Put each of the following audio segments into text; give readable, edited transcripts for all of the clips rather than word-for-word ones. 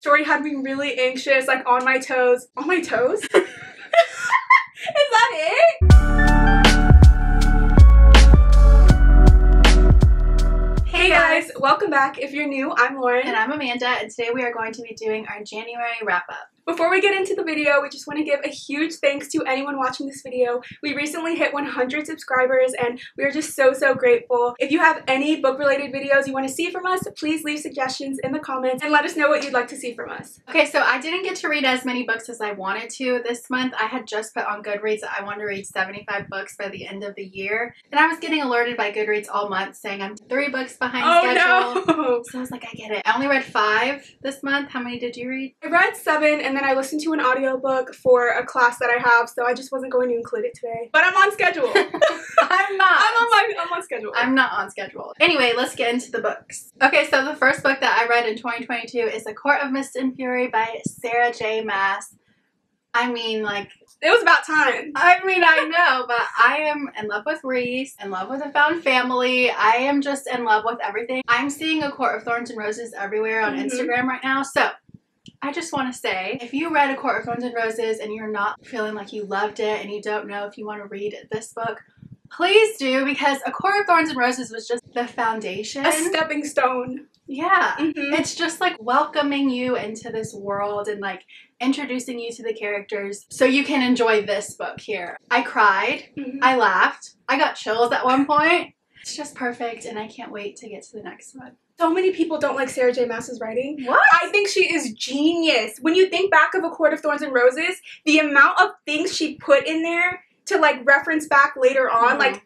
Story had me really anxious, like on my toes. On my toes? Is that it? Hey guys, welcome back. If you're new, I'm Lauren. And I'm Amanda, and today we are going to be doing our January wrap-up. Before we get into the video, we just want to give a huge thanks to anyone watching this video. We recently hit 100 subscribers and we are just so grateful. If you have any book-related videos you want to see from us, please leave suggestions in the comments and let us know what you'd like to see from us. Okay, so I didn't get to read as many books as I wanted to this month. I had just put on Goodreads that I wanted to read 75 books by the end of the year. And I was getting alerted by Goodreads all month saying I'm 3 books behind schedule. No. So I was like, I get it. I only read 5 this month. How many did you read? I read 7 and then I listened to an audiobook for a class that I have, so I just wasn't going to include it today. But I'm on schedule. I'm not. I'm on schedule. I'm not on schedule. Anyway, let's get into the books. Okay, so the first book that I read in 2022 is A Court of Mist and Fury by Sarah J. Maas. I mean, like, it was about time. I mean, I know, but I am in love with Reese, in love with A Found Family. I am just in love with everything. I'm seeing A Court of Thorns and Roses everywhere on Instagram right now, so I just want to say, if you read A Court of Thorns and Roses and you're not feeling like you loved it and you don't know if you want to read this book, please do, because A Court of Thorns and Roses was just the foundation. A stepping stone. Yeah. It's just like welcoming you into this world and like introducing you to the characters so you can enjoy this book here. I cried. I laughed. I got chills at one point. It's just perfect and I can't wait to get to the next one. So many people don't like Sarah J. Maas's writing. What? I think she is genius. When you think back of A Court of Thorns and Roses, the amount of things she put in there to like reference back later on, like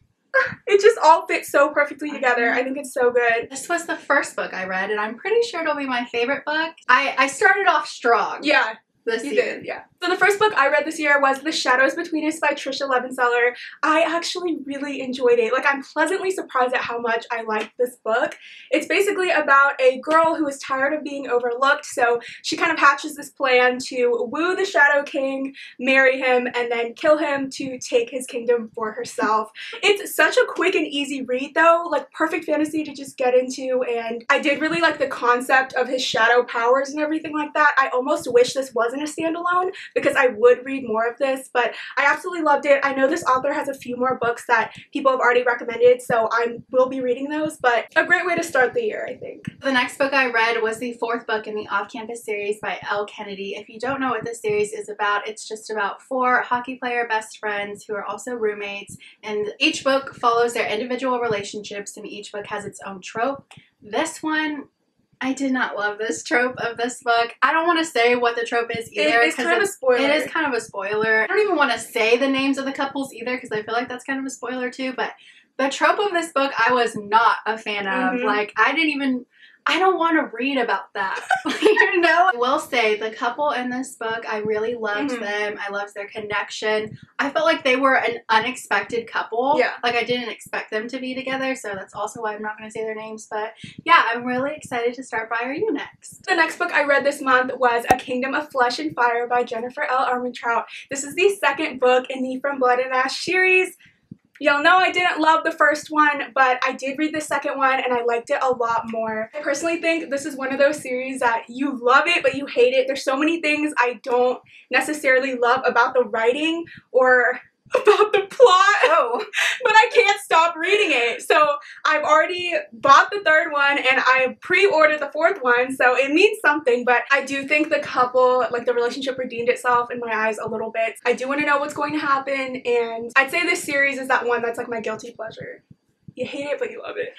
it just all fits so perfectly together. I think it's so good. This was the first book I read and I'm pretty sure it'll be my favorite book. I started off strong. Yeah. This You year. did, yeah. So the first book I read this year was The Shadows Between Us by Trisha Levenseller. I actually really enjoyed it. Like, I'm pleasantly surprised at how much I liked this book. It's basically about a girl who is tired of being overlooked, so she kind of hatches this plan to woo the Shadow King, marry him, and then kill him to take his kingdom for herself. It's such a quick and easy read, though. Like, perfect fantasy to just get into, and I did really like the concept of his shadow powers and everything like that. I almost wish this wasn't a standalone because I would read more of this, but I absolutely loved it. I know this author has a few more books that people have already recommended, so I will be reading those, but a great way to start the year, I think. The next book I read was the 4th book in the Off-Campus series by Elle Kennedy. If you don't know what this series is about, it's just about 4 hockey player best friends who are also roommates, and each book follows their individual relationships and each book has its own trope. This one, I did not love this trope of this book. I don't want to say what the trope is either. It's kind of a spoiler. It is kind of a spoiler. I don't even want to say the names of the couples either because I feel like that's kind of a spoiler too. But the trope of this book I was not a fan of. Like, I don't want to read about that. You know? I will say the couple in this book, I really loved them. I loved their connection. I felt like they were an unexpected couple. Yeah. Like, I didn't expect them to be together, so that's also why I'm not going to say their names. But yeah, I'm really excited to start By Are You Next. The next book I read this month was A Kingdom of Flesh and Fire by Jennifer L. Armentrout. This is the 2nd book in the From Blood and Ash series. Y'all know I didn't love the first one, but I did read the second one and I liked it a lot more. I personally think this is one of those series that you love it, but you hate it. There's so many things I don't necessarily love about the writing or about the plot, but I can't stop reading it. So I've already bought the 3rd one and I pre-ordered the 4th one, so it means something, but I do think the couple, like the relationship redeemed itself in my eyes a little bit. I do want to know what's going to happen, and I'd say this series is that one that's like my guilty pleasure. You hate it, but you love it.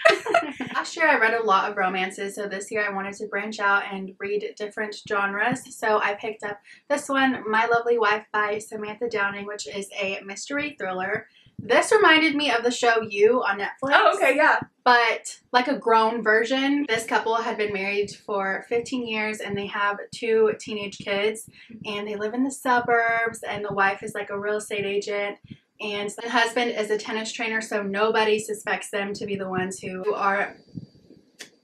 Last year I read a lot of romances, so this year I wanted to branch out and read different genres. So I picked up this one, My Lovely Wife by Samantha Downing, which is a mystery thriller. This reminded me of the show You on Netflix. Oh, okay, yeah. But like a grown version. This couple had been married for 15 years and they have 2 teenage kids and they live in the suburbs, and the wife is like a real estate agent. And the husband is a tennis trainer, so nobody suspects them to be the ones who are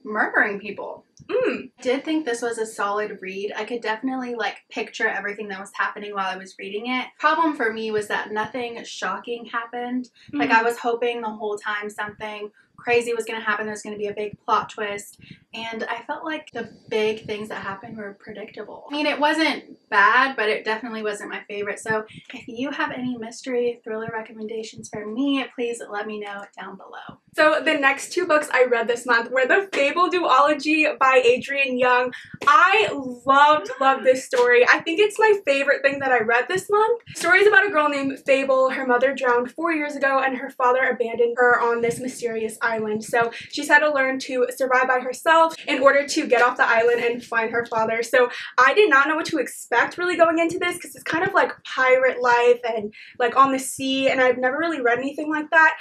murdering people. I did think this was a solid read. I could definitely like picture everything that was happening while I was reading it. Problem for me was that nothing shocking happened. Like, I was hoping the whole time something crazy was going to happen. There's going to be a big plot twist. And I felt like the big things that happened were predictable. I mean, it wasn't bad, but it definitely wasn't my favorite. So if you have any mystery thriller recommendations for me, please let me know down below. So the next 2 books I read this month were the Fable duology by Adrienne Young. I loved this story. I think it's my favorite thing that I read this month. The story is about a girl named Fable. Her mother drowned 4 years ago and her father abandoned her on this mysterious island. So she's had to learn to survive by herself in order to get off the island and find her father. So I did not know what to expect really going into this because it's kind of like pirate life and like on the sea, and I've never really read anything like that.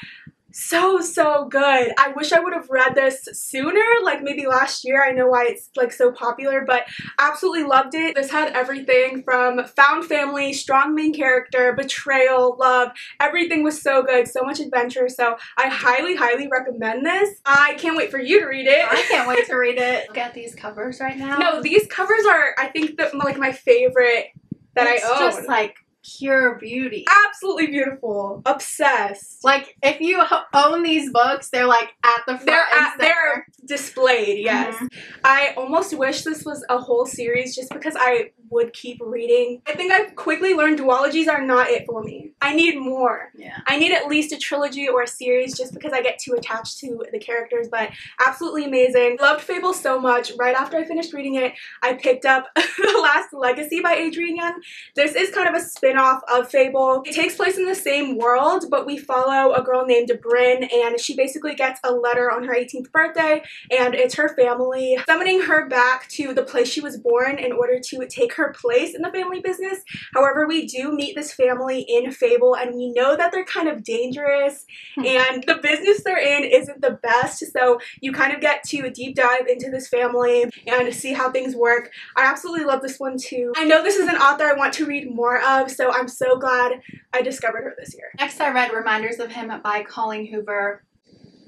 So good. I wish I would have read this sooner, like maybe last year. I know why it's like so popular, but absolutely loved it. This had everything from found family, strong main character, betrayal, love. Everything was so good, so much adventure. So I highly recommend this. I can't wait for you to read it. I can't wait to read it. Look at these covers right now. No, these covers are, I think, like my favorite that I own. It's just like pure beauty. Absolutely beautiful. Obsessed. Like if you own these books, they're like at the front. They're displayed, yes. I almost wish this was a whole series just because I would keep reading. I think I've quickly learned duologies are not it for me. I need more. Yeah. I need at least a trilogy or a series just because I get too attached to the characters, but absolutely amazing. Loved Fable so much. Right after I finished reading it, I picked up The Last Legacy by Adrienne Young. This is kind of a spin-off of Fable. It takes place in the same world, but we follow a girl named Bryn, and she basically gets a letter on her 18th birthday, and it's her family summoning her back to the place she was born in order to take her place in the family business. However, we do meet this family in Fable, and we know that they're kind of dangerous, and the business they're in isn't the best, so you kind of get to deep dive into this family and see how things work. I absolutely love this one too. I know this is an author I want to read more of, so I'm so glad I discovered her this year. Next, I read Reminders of Him by Colleen Hoover.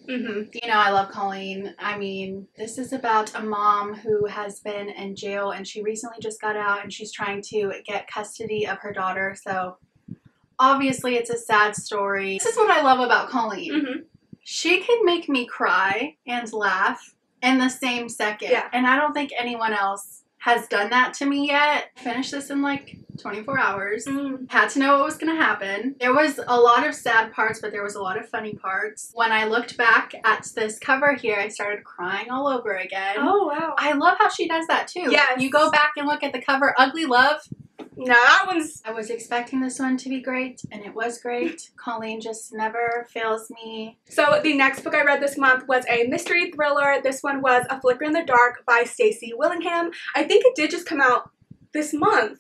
You know I love Colleen. I mean, this is about a mom who has been in jail and she recently just got out and she's trying to get custody of her daughter. So obviously it's a sad story. This is what I love about Colleen. She can make me cry and laugh in the same second. Yeah. And I don't think anyone else has done that to me yet. Finished this in like 24 hours. Had to know what was going to happen. There was a lot of sad parts, but there was a lot of funny parts. When I looked back at this cover here, I started crying all over again. Oh, wow. I love how she does that too. Yes. You go back and look at the cover, Ugly Love. No, that one's... I was expecting this one to be great, and it was great. Colleen just never fails me. So the next book I read this month was a mystery thriller. This one was A Flicker in the Dark by Stacey Willingham. I think it did just come out this month.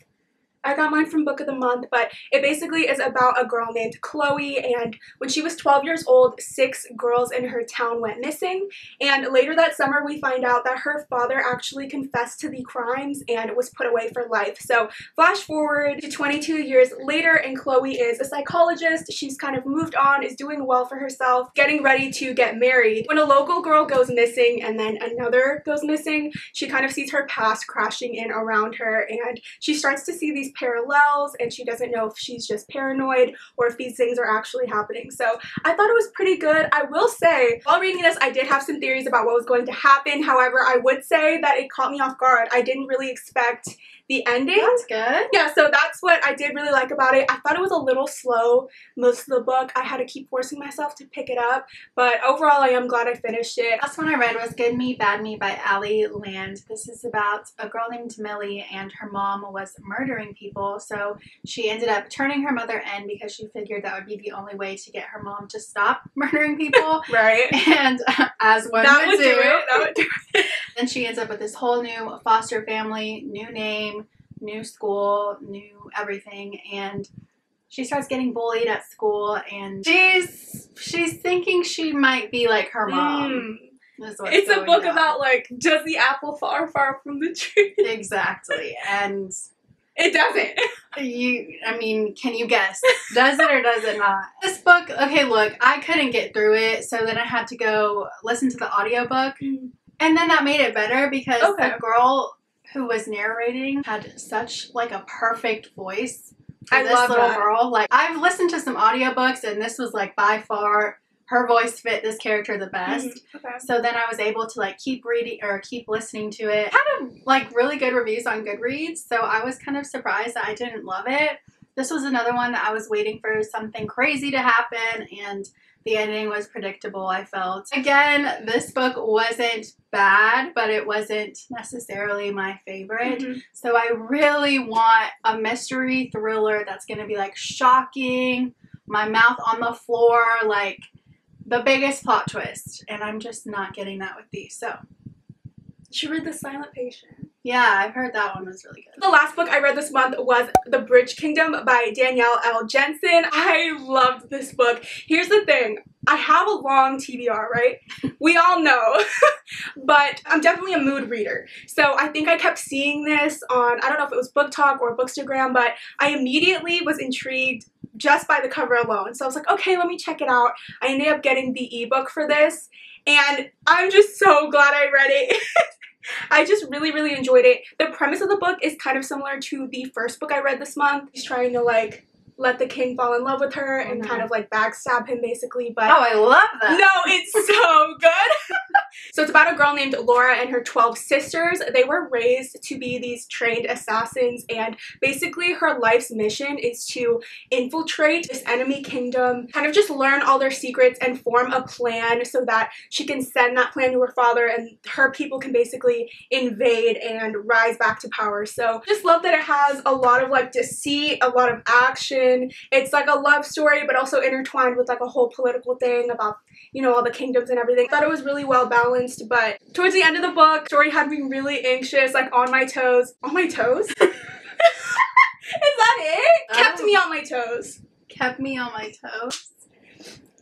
I got mine from Book of the Month, but it basically is about a girl named Chloe, and when she was 12 years old, 6 girls in her town went missing, and later that summer we find out that her father actually confessed to the crimes and was put away for life. So flash forward to 22 years later, and Chloe is a psychologist. She's kind of moved on, is doing well for herself, getting ready to get married. When a local girl goes missing and then another goes missing, she kind of sees her past crashing in around her, and she starts to see these parallels, and she doesn't know if she's just paranoid or if these things are actually happening. So I thought it was pretty good. I will say, while reading this, I did have some theories about what was going to happen. However, I would say that it caught me off guard. I didn't really expect the ending. That's good. Yeah, so that's what I did really like about it. I thought it was a little slow most of the book. I had to keep forcing myself to pick it up, but overall I am glad I finished it. Last one I read was Good Me, Bad Me by Allie Land. This is about a girl named Millie, and her mom was murdering people, so she ended up turning her mother in because she figured that would be the only way to get her mom to stop murdering people. Right. And as one that would do. That would do it. Then she ends up with this whole new foster family, new name, new school, new everything, and she starts getting bullied at school, and she's thinking she might be like her mom. It's a book about like, does the apple fall far from the tree? Exactly. And it doesn't. I mean, can you guess? Does it or does it not? This book, okay, look, I couldn't get through it, so then I had to go listen to the audiobook. And then that made it better because the girl who was narrating had such like a perfect voice for this little girl. Like, I've listened to some audiobooks and this was like by far her voice fit this character the best. Okay. So then I was able to like keep reading or keep listening to it. Had like really good reviews on Goodreads, so I was kind of surprised that I didn't love it. This was another one that I was waiting for something crazy to happen, and the ending was predictable, I felt. Again, this book wasn't bad, but it wasn't necessarily my favorite. So I really want a mystery thriller that's going to be like shocking, my mouth on the floor, like the biggest plot twist. And I'm just not getting that with these. So you should read The Silent Patient. Yeah, I've heard that one was really good. The last book I read this month was The Bridge Kingdom by Danielle L. Jensen. I loved this book. Here's the thing. I have a long TBR, right? We all know. But I'm definitely a mood reader. So I think I kept seeing this on, I don't know if it was Book Talk or Bookstagram, but I immediately was intrigued just by the cover alone. So I was like, okay, let me check it out. I ended up getting the ebook for this. And I'm just so glad I read it. I just really enjoyed it. The premise of the book is kind of similar to the first book I read this month. He's trying to like let the king fall in love with her and kind of like backstab him basically. But oh, I love that. No, it's so good. So it's about a girl named Laura and her 12 sisters. They were raised to be these trained assassins, and basically her life's mission is to infiltrate this enemy kingdom, kind of just learn all their secrets and form a plan so that she can send that plan to her father and her people can basically invade and rise back to power. So just love that it has a lot of like deceit, a lot of action. It's like a love story but also intertwined with like a whole political thing about, you know, all the kingdoms and everything. I thought it was really well balanced, but towards the end of the book, the story had me really anxious, like on my toes. On my toes? Is that it? Kept me on my toes. Kept me on my toes.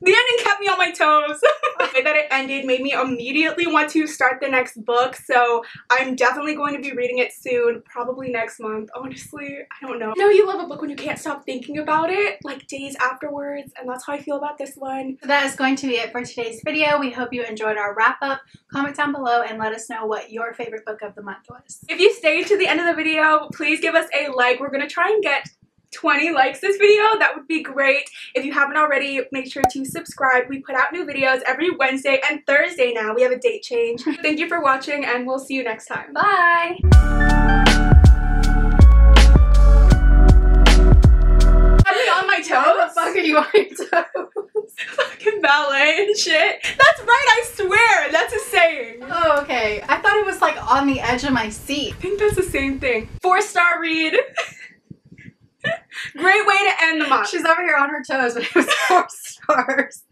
The ending kept me on my toes. The way that it ended made me immediately want to start the next book, so I'm definitely going to be reading it soon, probably next month. Honestly, I don't know. You know you love a book when you can't stop thinking about it, like days afterwards, and that's how I feel about this one. So that is going to be it for today's video. We hope you enjoyed our wrap-up. Comment down below and let us know what your favorite book of the month was. If you stayed to the end of the video, please give us a like. We're going to try and get 20 likes this video. That would be great. If you haven't already, make sure to subscribe. We put out new videos every Wednesday and Thursday now. We have a date change. Thank you for watching, and we'll see you next time. Bye! Had me on my toes? How the fuck are you on your toes? Fucking ballet and shit. That's right, I swear. That's a saying. Oh, okay. I thought it was like on the edge of my seat. I think that's the same thing. 4-star read. Great way to end the month. She's over here on her toes, but it was 4 stars.